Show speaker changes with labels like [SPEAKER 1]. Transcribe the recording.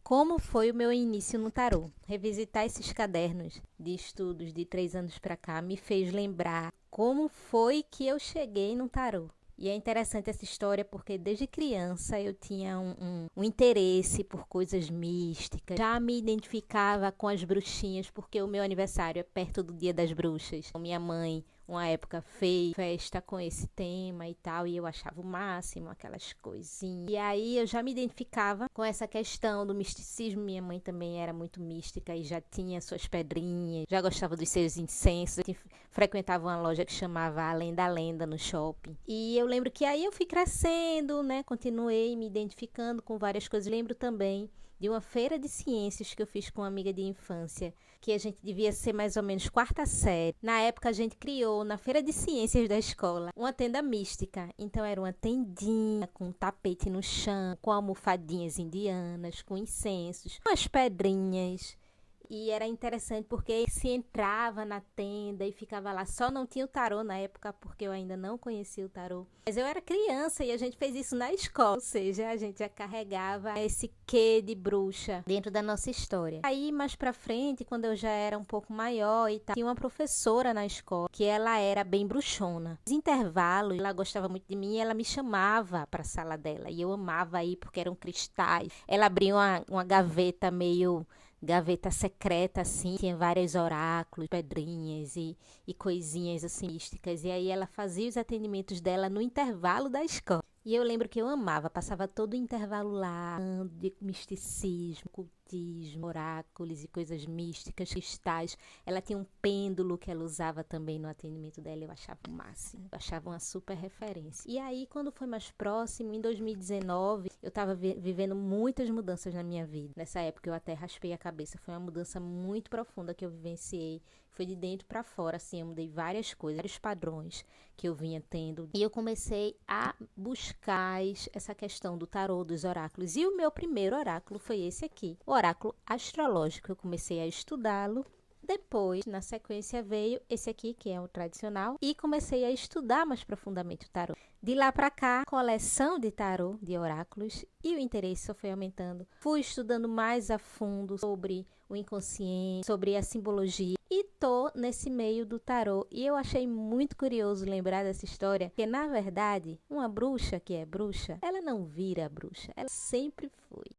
[SPEAKER 1] Como foi o meu início no tarô? Revisitar esses cadernos de estudos de 3 anos para cá me fez lembrar como foi que eu cheguei no tarô. E é interessante essa história porque desde criança eu tinha um interesse por coisas místicas. Já me identificava com as bruxinhas porque o meu aniversário é perto do Dia das Bruxas. Minha mãe, uma época, fez festa com esse tema e tal, e eu achava o máximo aquelas coisinhas. E aí eu já me identificava com essa questão do misticismo. Minha mãe também era muito mística e já tinha suas pedrinhas, já gostava dos seus incensos. Frequentava uma loja que chamava Além da Lenda no shopping. E eu lembro que aí eu fui crescendo, né? Continuei me identificando com várias coisas. Lembro também de uma feira de ciências que eu fiz com uma amiga de infância, que a gente devia ser mais ou menos quarta série. Na época a gente criou na feira de ciências da escola uma tenda mística. Então era uma tendinha com um tapete no chão, com almofadinhas indianas, com incensos, com as pedrinhas. E era interessante porque se entrava na tenda e ficava lá. Só não tinha o tarô na época porque eu ainda não conhecia o tarô. Mas eu era criança e a gente fez isso na escola. Ou seja, a gente já carregava esse quê de bruxa dentro da nossa história. Aí mais pra frente, quando eu já era um pouco maior e tal, tinha uma professora na escola que ela era bem bruxona. Nos intervalos, ela gostava muito de mim e ela me chamava pra sala dela. E eu amava ir porque eram cristais. Ela abria uma gaveta meio... gaveta secreta, assim, tinha vários oráculos, pedrinhas e coisinhas assim místicas. E aí ela fazia os atendimentos dela no intervalo da escola. E eu lembro que eu amava, passava todo o intervalo lá, de misticismo, ocultismo, oráculos e coisas místicas, cristais. Ela tinha um pêndulo que ela usava também no atendimento dela, eu achava o máximo, eu achava uma super referência. E aí, quando foi mais próximo, em 2019, eu estava vivendo muitas mudanças na minha vida. Nessa época eu até raspei a cabeça, foi uma mudança muito profunda que eu vivenciei. Foi de dentro para fora, assim, eu mudei várias coisas, vários padrões que eu vinha tendo. E eu comecei a buscar essa questão do tarô, dos oráculos. E o meu primeiro oráculo foi esse aqui, o oráculo astrológico. Eu comecei a estudá-lo. Depois, na sequência, veio esse aqui, que é o tradicional, e comecei a estudar mais profundamente o tarô. De lá para cá, coleção de tarô, de oráculos, e o interesse só foi aumentando. Fui estudando mais a fundo sobre o inconsciente, sobre a simbologia, e tô nesse meio do tarô. E eu achei muito curioso lembrar dessa história, porque, na verdade, uma bruxa que é bruxa, ela não vira bruxa, ela sempre foi.